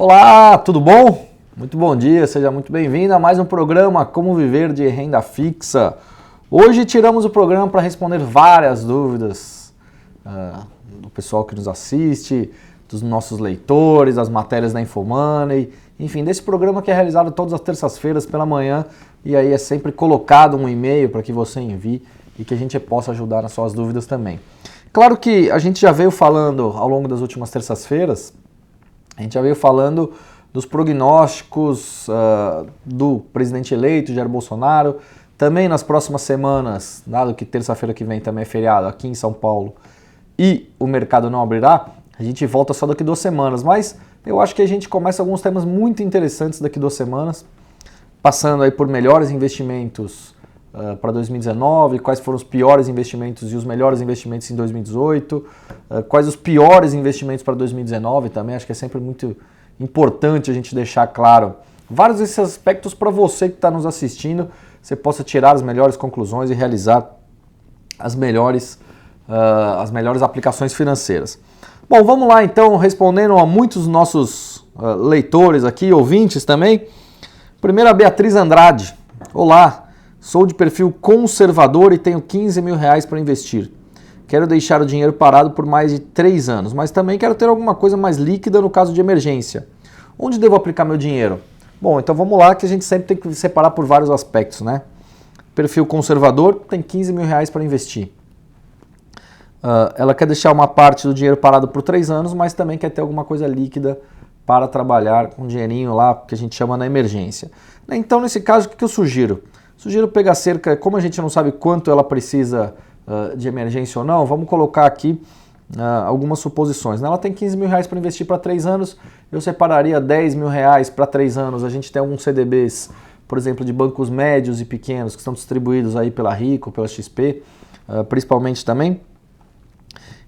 Olá, tudo bom? Muito bom dia, seja muito bem-vindo a mais um programa Como Viver de Renda Fixa. Hoje tiramos o programa para responder várias dúvidas do pessoal que nos assiste, dos nossos leitores, das matérias da Infomoney, enfim, desse programa que é realizado todas as terças-feiras pela manhã e aí é sempre colocado um e-mail para que você envie e que a gente possa ajudar nas suas dúvidas também. Claro que a gente já veio falando ao longo das últimas terças-feiras, a gente já veio falando dos prognósticos do presidente eleito, Jair Bolsonaro. Também nas próximas semanas, dado que terça-feira que vem também é feriado aqui em São Paulo e o mercado não abrirá, a gente volta só daqui 2 semanas. Mas eu acho que a gente começa alguns temas muito interessantes daqui 2 semanas, passando aí por melhores investimentos para 2019, quais foram os piores investimentos e os melhores investimentos em 2018, quais os piores investimentos para 2019 também, acho que é sempre muito importante a gente deixar claro vários desses aspectos para você que está nos assistindo, você possa tirar as melhores conclusões e realizar as melhores aplicações financeiras. Bom, vamos lá então, respondendo a muitos nossos leitores aqui, ouvintes também. Primeiro a Beatriz Andrade. Olá, sou de perfil conservador e tenho 15 mil reais para investir. Quero deixar o dinheiro parado por mais de 3 anos, mas também quero ter alguma coisa mais líquida no caso de emergência. Onde devo aplicar meu dinheiro? Bom, então vamos lá que a gente sempre tem que separar por vários aspectos, né? Perfil conservador tem 15 mil reais para investir. Ela quer deixar uma parte do dinheiro parado por 3 anos, mas também quer ter alguma coisa líquida para trabalhar com dinheirinho lá, que a gente chama na emergência. Então, nesse caso, o que eu sugiro? Sugiro pegar cerca, como a gente não sabe quanto ela precisa de emergência ou não, vamos colocar aqui algumas suposições. Ela tem 15 mil reais para investir para 3 anos, eu separaria 10 mil reais para 3 anos. A gente tem alguns CDBs, por exemplo, de bancos médios e pequenos, que estão distribuídos aí pela Rico, pela XP, principalmente também,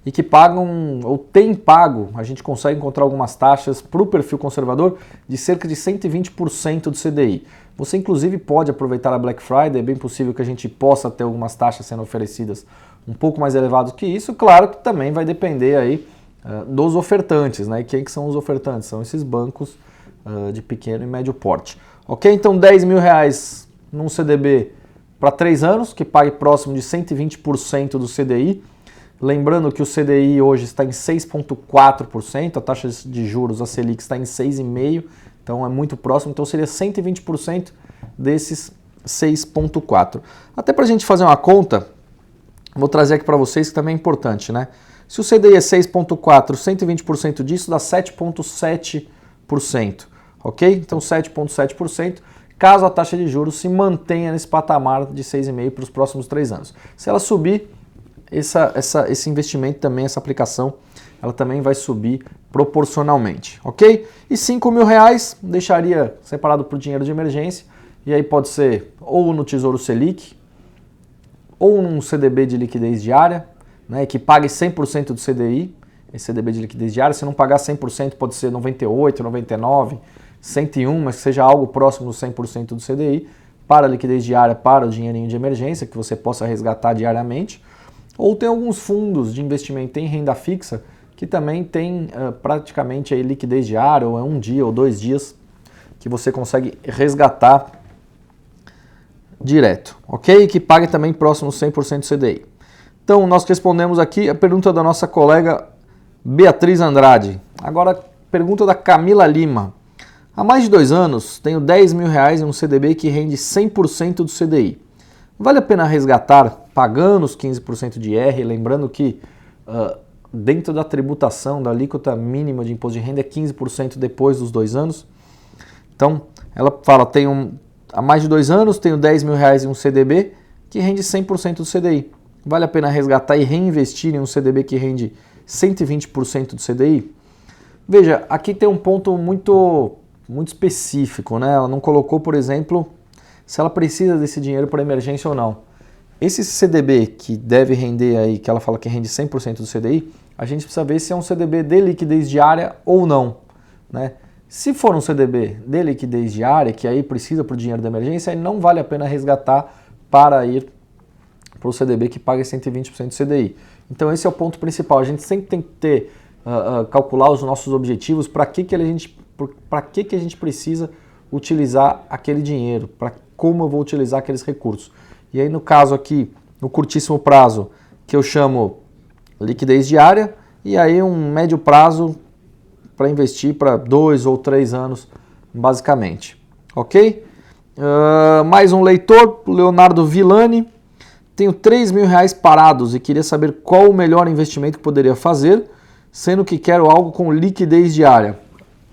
e que pagam, ou tem pago, a gente consegue encontrar algumas taxas para o perfil conservador de cerca de 120% do CDI. Você inclusive pode aproveitar a Black Friday, é bem possível que a gente possa ter algumas taxas sendo oferecidas um pouco mais elevadas que isso, claro que também vai depender aí dos ofertantes, né? E quem que são os ofertantes? São esses bancos de pequeno e médio porte. Ok? Então 10 mil reais num CDB para 3 anos, que pague próximo de 120% do CDI. Lembrando que o CDI hoje está em 6,4%, a taxa de juros, a Selic, está em 6,5%, então é muito próximo, então seria 120% desses 6,4%. Até para a gente fazer uma conta, vou trazer aqui para vocês que também é importante, né? Se o CDI é 6,4%, 120% disso dá 7,7%, ok? Então 7,7%, caso a taxa de juros se mantenha nesse patamar de 6,5% para os próximos 3 anos. Se ela subir, esse investimento também, essa aplicação, ela também vai subir proporcionalmente, ok? E 5 mil reais deixaria separado para o dinheiro de emergência, e aí pode ser ou no Tesouro Selic, ou num CDB de liquidez diária, né, que pague 100% do CDI, esse CDB de liquidez diária. Se não pagar 100%, pode ser 98, 99, 101, mas que seja algo próximo do 100% do CDI, para a liquidez diária, para o dinheirinho de emergência, que você possa resgatar diariamente. Ou tem alguns fundos de investimento em renda fixa que também tem praticamente aí liquidez diária, ou é 1 dia ou 2 dias que você consegue resgatar direto, ok? Que pague também próximo 100% do CDI. Então, nós respondemos aqui a pergunta da nossa colega Beatriz Andrade. Agora, pergunta da Camila Lima. Há mais de 2 anos, tenho 10 mil reais em um CDB que rende 100% do CDI. Vale a pena resgatar pagando os 15% de IR, lembrando que dentro da tributação da alíquota mínima de imposto de renda é 15% depois dos 2 anos. Então, ela fala, há mais de 2 anos tenho 10 mil reais em um CDB que rende 100% do CDI. Vale a pena resgatar e reinvestir em um CDB que rende 120% do CDI? Veja, aqui tem um ponto muito específico, né? Ela não colocou, por exemplo, se ela precisa desse dinheiro para emergência ou não. Esse CDB que deve render aí, que ela fala que rende 100% do CDI, a gente precisa ver se é um CDB de liquidez diária ou não, né? Se for um CDB de liquidez diária, que aí precisa para o dinheiro da emergência, aí não vale a pena resgatar para ir para o CDB que paga 120% do CDI. Então esse é o ponto principal, a gente sempre tem que calcular os nossos objetivos, para que a gente para que a gente precisa utilizar aquele dinheiro, para como eu vou utilizar aqueles recursos. E aí no caso aqui, no curtíssimo prazo, que eu chamo liquidez diária, e aí um médio prazo para investir para 2 ou 3 anos, basicamente. Ok? Mais um leitor, Leonardo Villani. Tenho R$3.000 parados e queria saber qual o melhor investimento que poderia fazer, sendo que quero algo com liquidez diária.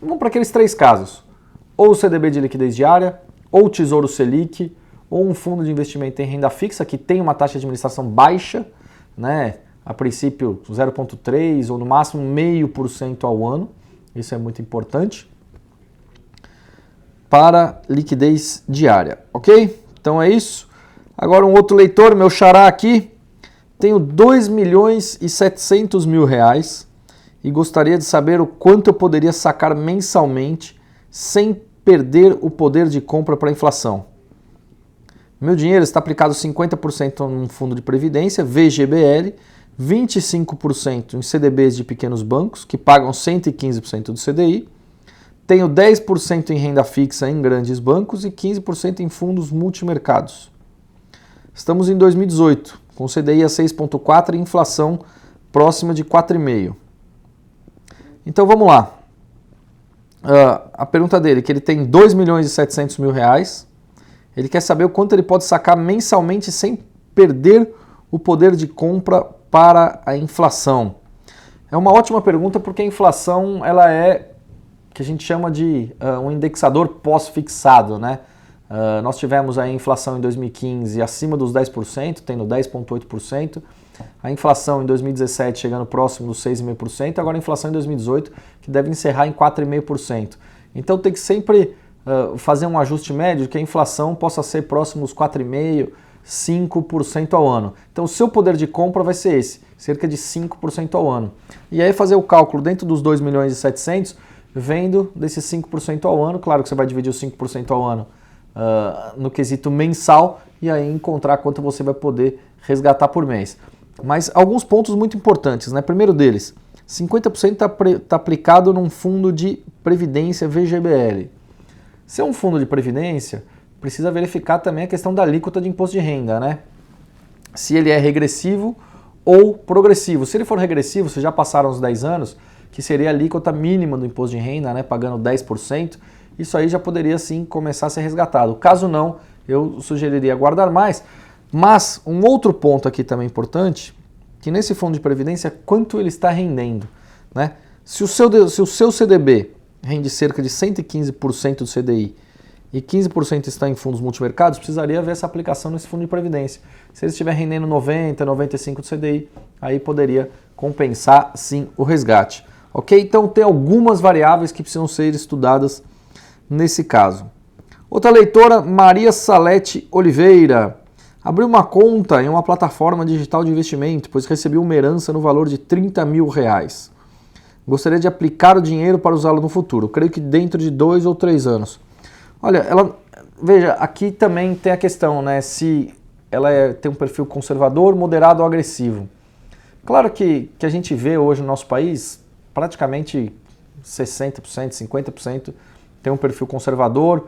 Vamos para aqueles 3 casos. Ou o CDB de liquidez diária, ou o Tesouro Selic, ou um fundo de investimento em renda fixa que tem uma taxa de administração baixa, né? A princípio 0,3% ou no máximo 0,5% ao ano. Isso é muito importante. Para liquidez diária, ok? Então é isso. Agora um outro leitor, meu xará aqui, tenho R$2.700.000 e gostaria de saber o quanto eu poderia sacar mensalmente sem perder o poder de compra para a inflação. Meu dinheiro está aplicado 50% num fundo de previdência, VGBL, 25% em CDBs de pequenos bancos, que pagam 115% do CDI, tenho 10% em renda fixa em grandes bancos e 15% em fundos multimercados. Estamos em 2018, com CDI a 6,4% e inflação próxima de 4,5%. Então vamos lá. A pergunta dele, que ele tem R$2.700.000, ele quer saber o quanto ele pode sacar mensalmente sem perder o poder de compra para a inflação. É uma ótima pergunta porque a inflação ela é que a gente chama de um indexador pós-fixado, né? Nós tivemos a inflação em 2015 acima dos 10%, tendo 10,8%. A inflação em 2017 chegando próximo dos 6,5%. Agora a inflação em 2018 que deve encerrar em 4,5%. Então tem que sempre fazer um ajuste médio que a inflação possa ser próximo dos 4,5%, 5% ao ano. Então o seu poder de compra vai ser esse, cerca de 5% ao ano. E aí fazer o cálculo dentro dos 2.700.000, vendo desses 5% ao ano. Claro que você vai dividir os 5% ao ano no quesito mensal e aí encontrar quanto você vai poder resgatar por mês. Mas alguns pontos muito importantes, né? Primeiro deles, 50% está aplicado num fundo de previdência VGBL. Se é um fundo de previdência, precisa verificar também a questão da alíquota de imposto de renda, né? Se ele é regressivo ou progressivo. Se ele for regressivo, se já passaram os 10 anos, que seria a alíquota mínima do imposto de renda, né? Pagando 10%, isso aí já poderia sim começar a ser resgatado. Caso não, eu sugeriria guardar mais. Mas um outro ponto aqui também importante, que nesse fundo de previdência, quanto ele está rendendo, né? Se o seu CDB rende cerca de 115% do CDI e 15% está em fundos multimercados, precisaria ver essa aplicação nesse fundo de previdência. Se ele estiver rendendo 90%, 95% do CDI, aí poderia compensar sim o resgate. Ok? Então tem algumas variáveis que precisam ser estudadas nesse caso. Outra leitora, Maria Salete Oliveira, abriu uma conta em uma plataforma digital de investimento, pois recebi uma herança no valor de R$30.000. Gostaria de aplicar o dinheiro para usá-lo no futuro, creio que dentro de 2 ou 3 anos. Olha, veja, aqui também tem a questão, né, se ela tem um perfil conservador, moderado ou agressivo. Claro que a gente vê hoje no nosso país, praticamente 60%, 50% tem um perfil conservador,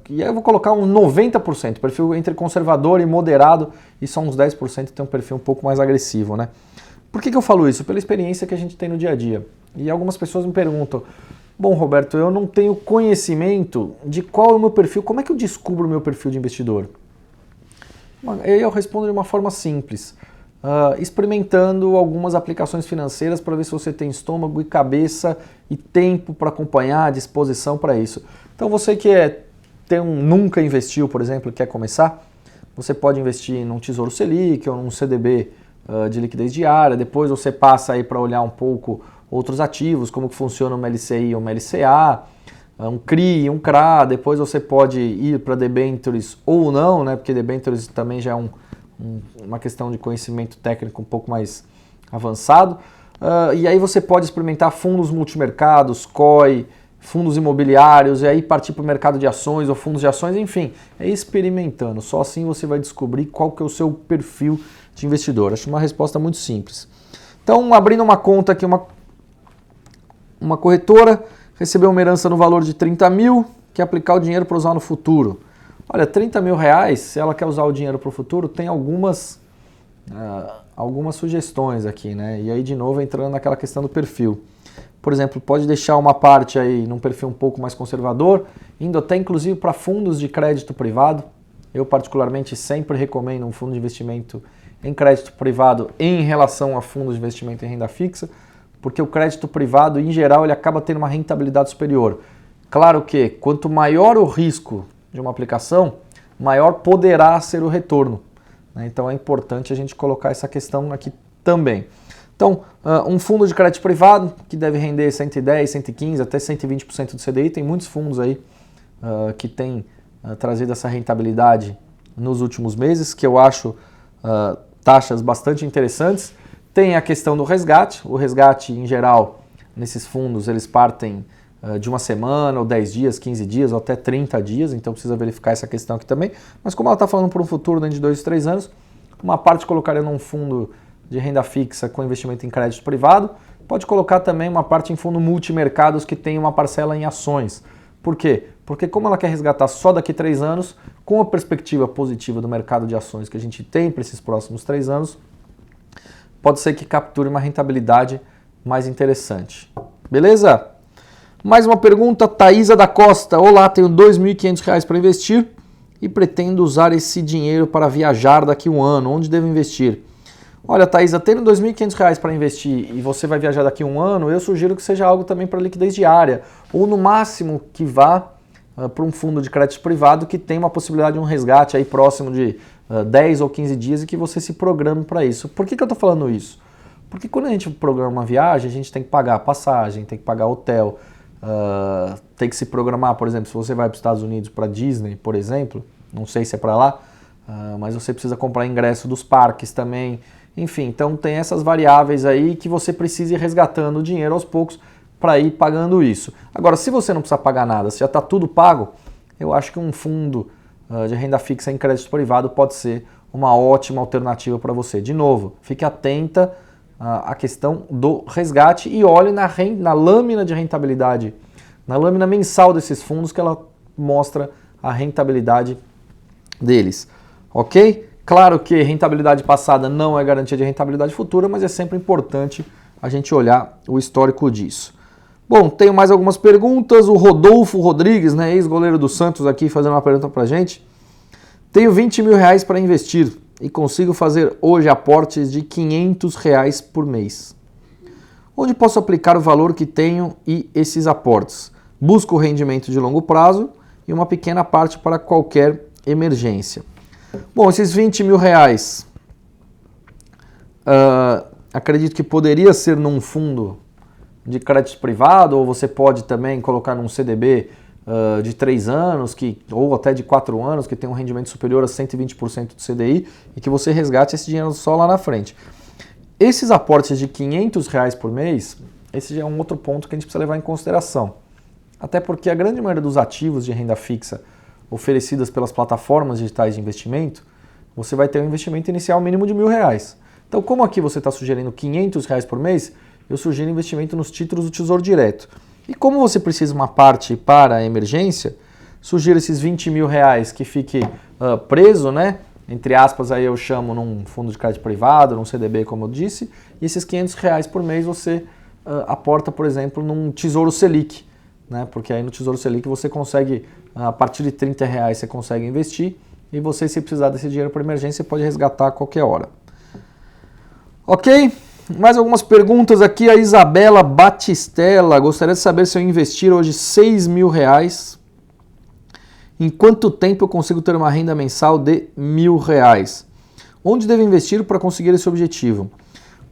e aí eu vou colocar um 90%, perfil entre conservador e moderado, e só uns 10% tem um perfil um pouco mais agressivo, né? Por que eu falo isso? Pela experiência que a gente tem no dia a dia. E algumas pessoas me perguntam, bom, Roberto, eu não tenho conhecimento de qual é o meu perfil, como é que eu descubro o meu perfil de investidor? Eu respondo de uma forma simples, experimentando algumas aplicações financeiras para ver se você tem estômago e cabeça e tempo para acompanhar, disposição para isso. Então você que nunca investiu, por exemplo, e quer começar, você pode investir num Tesouro Selic ou num CDB de liquidez diária, depois você passa aí para olhar um pouco outros ativos, como que funciona uma LCI ou uma LCA, um CRI, um CRA, depois você pode ir para debentures ou não, né? Porque debentures também já é uma questão de conhecimento técnico um pouco mais avançado. E aí você pode experimentar fundos multimercados, COI, fundos imobiliários, e aí partir para o mercado de ações ou fundos de ações, enfim, é experimentando. Só assim você vai descobrir qual que é o seu perfil de investidor. Acho uma resposta muito simples. Então, abrindo uma conta aqui, uma corretora, Recebeu uma herança no valor de 30 mil, quer aplicar o dinheiro para usar no futuro. Olha, 30 mil reais, se ela quer usar o dinheiro para o futuro, tem algumas sugestões aqui, né? E aí, de novo, entrando naquela questão do perfil. Por exemplo, pode deixar uma parte aí num perfil um pouco mais conservador, indo até inclusive para fundos de crédito privado. Eu particularmente sempre recomendo um fundo de investimento em crédito privado em relação a fundos de investimento em renda fixa, porque o crédito privado, em geral, ele acaba tendo uma rentabilidade superior. Claro que quanto maior o risco de uma aplicação, maior poderá ser o retorno. Então é importante a gente colocar essa questão aqui também. Então, um fundo de crédito privado que deve render 110, 115, até 120% do CDI, tem muitos fundos aí que têm trazido essa rentabilidade nos últimos meses, que eu acho taxas bastante interessantes. Tem a questão do resgate. O resgate, em geral, nesses fundos, eles partem de uma semana, ou 10 dias, 15 dias, ou até 30 dias, então precisa verificar essa questão aqui também. Mas como ela está falando por um futuro dentro de 2, 3 anos, uma parte colocaria num fundo de renda fixa com investimento em crédito privado, pode colocar também uma parte em fundo multimercados que tem uma parcela em ações. Por quê? Porque como ela quer resgatar só daqui a 3 anos, com a perspectiva positiva do mercado de ações que a gente tem para esses próximos 3 anos, pode ser que capture uma rentabilidade mais interessante. Beleza? Mais uma pergunta, Thaisa da Costa. Olá, tenho R$ 2.500 para investir e pretendo usar esse dinheiro para viajar daqui a um ano. Onde devo investir? Olha, Thaisa, tendo R$ 2.500 para investir e você vai viajar daqui a um ano, eu sugiro que seja algo também para liquidez diária, ou no máximo que vá para um fundo de crédito privado que tem uma possibilidade de um resgate aí próximo de 10 ou 15 dias e que você se programe para isso. Por que eu estou falando isso? Porque quando a gente programa uma viagem, a gente tem que pagar a passagem, tem que pagar hotel, tem que se programar, por exemplo, se você vai para os Estados Unidos, para Disney, por exemplo, não sei se é para lá, mas você precisa comprar ingresso dos parques também. Enfim, então tem essas variáveis aí que você precisa ir resgatando o dinheiro aos poucos para ir pagando isso. Agora, se você não precisa pagar nada, se já está tudo pago, eu acho que um fundo de renda fixa em crédito privado pode ser uma ótima alternativa para você. De novo, fique atenta à questão do resgate e olhe na lâmina de rentabilidade, na lâmina mensal desses fundos que ela mostra a rentabilidade deles. Ok? Claro que rentabilidade passada não é garantia de rentabilidade futura, mas é sempre importante a gente olhar o histórico disso. Bom, tenho mais algumas perguntas. O Rodolfo Rodrigues, né, ex-goleiro do Santos, aqui fazendo uma pergunta pra gente. Tenho R$20 mil para investir e consigo fazer hoje aportes de R$500 por mês. Onde posso aplicar o valor que tenho e esses aportes? Busco rendimento de longo prazo e uma pequena parte para qualquer emergência. Bom, esses R$20 mil, acredito que poderia ser num fundo de crédito privado, ou você pode também colocar num CDB de 3 anos, ou até de 4 anos, que tem um rendimento superior a 120% do CDI, e que você resgate esse dinheiro só lá na frente. Esses aportes de R$500 por mês, esse já é um outro ponto que a gente precisa levar em consideração. Até porque a grande maioria dos ativos de renda fixa oferecidas pelas plataformas digitais de investimento, você vai ter um investimento inicial mínimo de R$1.000. Então, como aqui você está sugerindo R$500 por mês, eu sugiro investimento nos títulos do Tesouro Direto. E como você precisa uma parte para a emergência, sugiro esses R$20 mil que fique preso, né? Entre aspas, aí eu chamo num fundo de crédito privado, num CDB, como eu disse, e esses R$500 por mês você aporta, por exemplo, num Tesouro Selic, né? Porque aí no Tesouro Selic você consegue, a partir de R$30 você consegue investir, e você, se precisar desse dinheiro para emergência, pode resgatar a qualquer hora. Ok? Mais algumas perguntas aqui. A Isabela Batistella gostaria de saber se eu investir hoje R$6 mil, em quanto tempo eu consigo ter uma renda mensal de R$1.000? Onde devo investir para conseguir esse objetivo?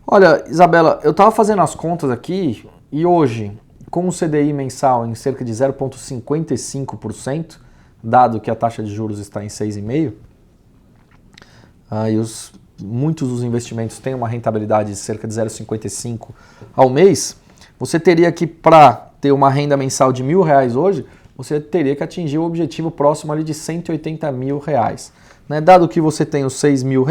Olha, Isabela, eu estava fazendo as contas aqui e hoje, com o CDI mensal em cerca de 0,55%, dado que a taxa de juros está em 6,5%, e muitos dos investimentos têm uma rentabilidade de cerca de 0,55 ao mês, você teria que, para ter uma renda mensal de R$1.000 hoje, você teria que atingir o objetivo próximo ali de R$180 mil. Né? Dado que você tem os R$6 mil,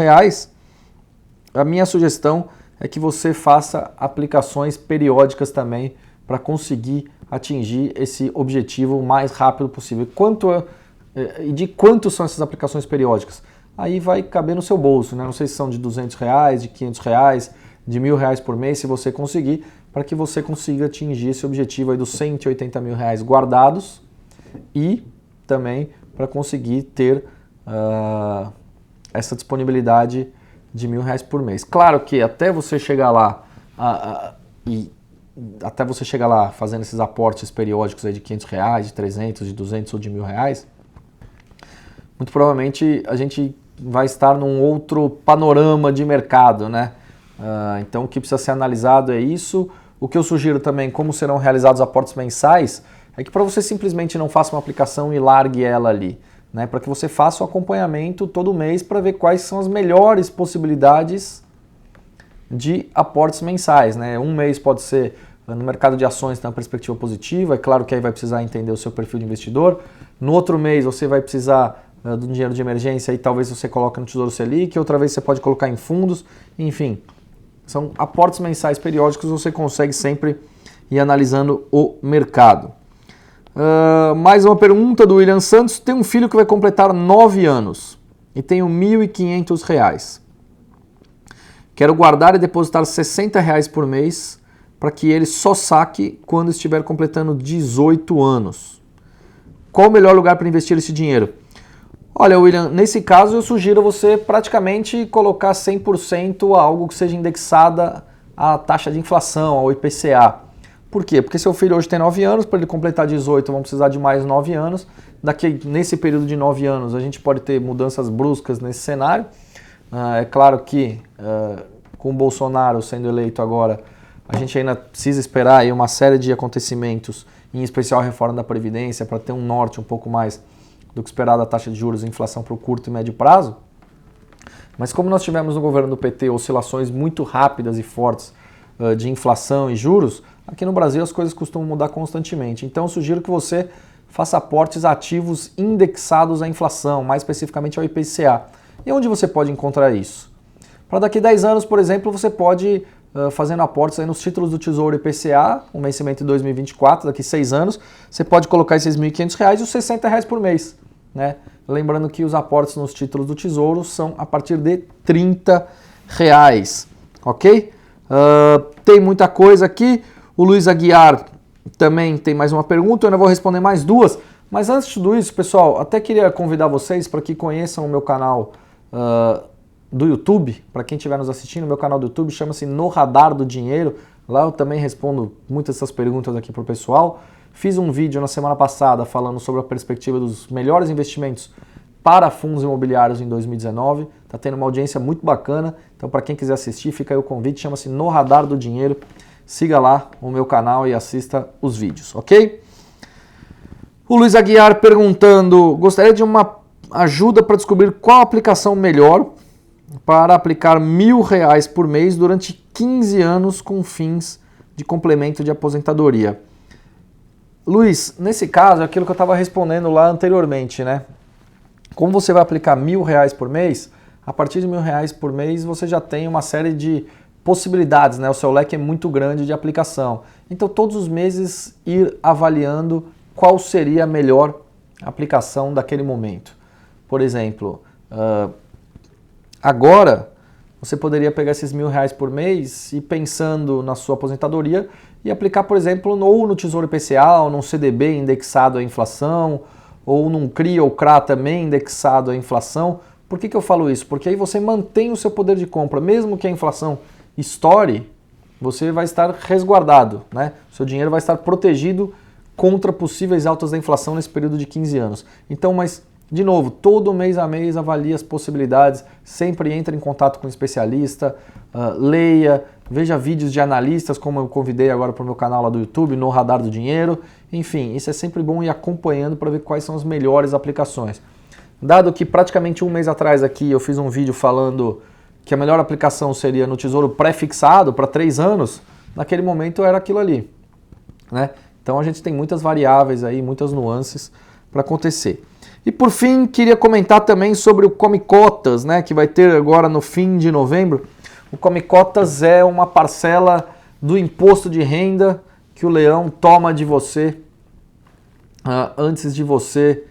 a minha sugestão é que você faça aplicações periódicas também para conseguir atingir esse objetivo o mais rápido possível. E de quanto são essas aplicações periódicas? Aí vai caber no seu bolso, né? Não sei se são de R$200, de R$500, de R$1.000 por mês, se você conseguir, para que você consiga atingir esse objetivo aí dos R$180 mil guardados e também para conseguir ter essa disponibilidade de R$1.000 por mês. Claro que até você chegar lá fazendo esses aportes periódicos aí de R$500, de 300, de 200 ou de R$1.000, muito provavelmente a gente vai estar num outro panorama de mercado, né? Então o que precisa ser analisado é isso. O que eu sugiro também, como serão realizados aportes mensais, é que para você simplesmente não faça uma aplicação e largue ela ali, né? Para que você faça o acompanhamento todo mês para ver quais são as melhores possibilidades de aportes mensais, né? Um mês pode ser no mercado de ações, tem uma perspectiva positiva, é claro que aí vai precisar entender o seu perfil de investidor. No outro mês você vai precisar do dinheiro de emergência e talvez você coloque no Tesouro Selic, outra vez você pode colocar em fundos, enfim. São aportes mensais periódicos, você consegue sempre ir analisando o mercado. Mais uma pergunta do William Santos. Tem um filho que vai completar 9 anos e tenho R$1.500. Quero guardar e depositar R$60 por mês para que ele só saque quando estiver completando 18 anos. Qual o melhor lugar para investir esse dinheiro? Olha, William, nesse caso eu sugiro você praticamente colocar 100% a algo que seja indexada à taxa de inflação, ao IPCA. Por quê? Porque seu filho hoje tem 9 anos, para ele completar 18 vão precisar de mais 9 anos. Nesse período de 9 anos a gente pode ter mudanças bruscas nesse cenário. É claro que com o Bolsonaro sendo eleito agora, a gente ainda precisa esperar aí uma série de acontecimentos, em especial a reforma da Previdência, para ter um norte um pouco mais do que esperado a taxa de juros e inflação para o curto e médio prazo. Mas como nós tivemos no governo do PT oscilações muito rápidas e fortes de inflação e juros, aqui no Brasil as coisas costumam mudar constantemente. Então eu sugiro que você faça aportes ativos indexados à inflação, mais especificamente ao IPCA. E onde você pode encontrar isso? Para daqui a 10 anos, por exemplo, você pode fazendo aportes aí nos títulos do Tesouro IPCA, um vencimento em 2024, daqui a 6 anos, você pode colocar esses R$1.500 e os R$60 por mês. Né? Lembrando que os aportes nos títulos do Tesouro são a partir de R$30, ok? Tem muita coisa aqui. O Luiz Aguiar também tem mais uma pergunta, eu ainda vou responder mais 2. Mas antes de tudo isso, pessoal, até queria convidar vocês para que conheçam o meu canal do YouTube. Para quem estiver nos assistindo, meu canal do YouTube chama-se No Radar do Dinheiro. Lá eu também respondo muitas dessas perguntas aqui para o pessoal. Fiz um vídeo na semana passada falando sobre a perspectiva dos melhores investimentos para fundos imobiliários em 2019. Está tendo uma audiência muito bacana. Então, para quem quiser assistir, fica aí o convite. Chama-se No Radar do Dinheiro. Siga lá o meu canal e assista os vídeos, ok? O Luiz Aguiar perguntando, gostaria de uma ajuda para descobrir qual aplicação melhor para aplicar R$1.000 por mês durante 15 anos com fins de complemento de aposentadoria. Luiz, nesse caso, é aquilo que eu estava respondendo lá anteriormente, né? Como você vai aplicar R$1.000 por mês, a partir de R$1.000 por mês você já tem uma série de possibilidades, né? O seu leque é muito grande de aplicação. Então, todos os meses ir avaliando qual seria a melhor aplicação daquele momento. Por exemplo, agora você poderia pegar esses R$1.000 por mês e pensando na sua aposentadoria e aplicar, por exemplo, ou no Tesouro IPCA, ou num CDB indexado à inflação, ou num CRI ou CRA também indexado à inflação. Por que eu falo isso? Porque aí você mantém o seu poder de compra, mesmo que a inflação estoure, você vai estar resguardado, né? O seu dinheiro vai estar protegido contra possíveis altas da inflação nesse período de 15 anos. Então, mas, de novo, todo mês a mês avalie as possibilidades, sempre entre em contato com um especialista, leia, veja vídeos de analistas, como eu convidei agora para o meu canal lá do YouTube, No Radar do Dinheiro. Enfim, isso é sempre bom ir acompanhando para ver quais são as melhores aplicações. Dado que praticamente um mês atrás aqui eu fiz um vídeo falando que a melhor aplicação seria no Tesouro pré-fixado para 3 anos, naquele momento era aquilo ali, né? Então a gente tem muitas variáveis aí, muitas nuances para acontecer. E por fim, queria comentar também sobre o Come Cotas, né, que vai ter agora no fim de novembro. O Come Cotas é uma parcela do imposto de renda que o leão toma de você antes de você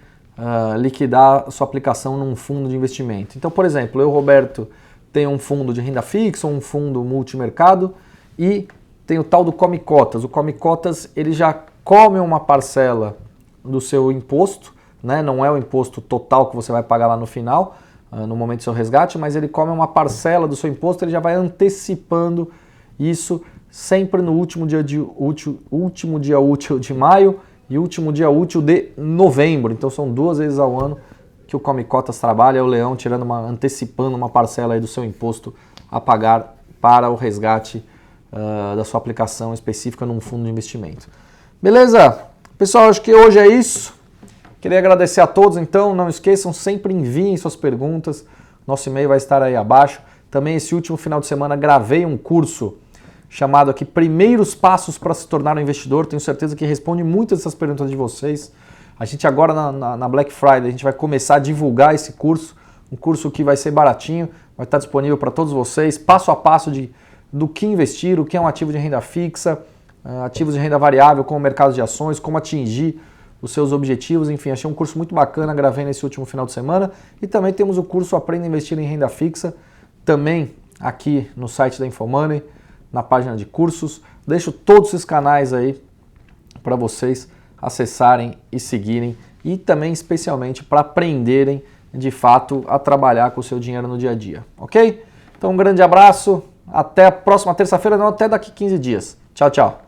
liquidar a sua aplicação num fundo de investimento. Então, por exemplo, eu, Roberto, tenho um fundo de renda fixa, um fundo multimercado e tem o tal do Come Cotas. O Come Cotas, ele já come uma parcela do seu imposto, né? Não é o imposto total que você vai pagar lá no final, no momento do seu resgate, mas ele come uma parcela do seu imposto, ele já vai antecipando isso sempre no último dia útil de maio e último dia útil de novembro. Então são 2 vezes ao ano que o Come Cotas trabalha, é o leão antecipando uma parcela aí do seu imposto a pagar para o resgate da sua aplicação específica num fundo de investimento. Beleza? Pessoal, acho que hoje é isso. Queria agradecer a todos, então, não esqueçam, sempre enviem suas perguntas, nosso e-mail vai estar aí abaixo. Também esse último final de semana gravei um curso chamado aqui Primeiros Passos para se tornar um investidor, tenho certeza que responde muitas dessas perguntas de vocês. A gente agora na Black Friday, a gente vai começar a divulgar esse curso, um curso que vai ser baratinho, vai estar disponível para todos vocês, passo a passo do que investir, o que é um ativo de renda fixa, ativos de renda variável, como o mercado de ações, como atingir os seus objetivos, enfim, achei um curso muito bacana, gravei nesse último final de semana. E também temos o curso Aprenda a Investir em Renda Fixa, também aqui no site da Infomoney, na página de cursos. Deixo todos esses canais aí para vocês acessarem e seguirem e também especialmente para aprenderem de fato a trabalhar com o seu dinheiro no dia a dia, ok? Então um grande abraço, até a próxima terça-feira, não, até daqui 15 dias. Tchau, tchau.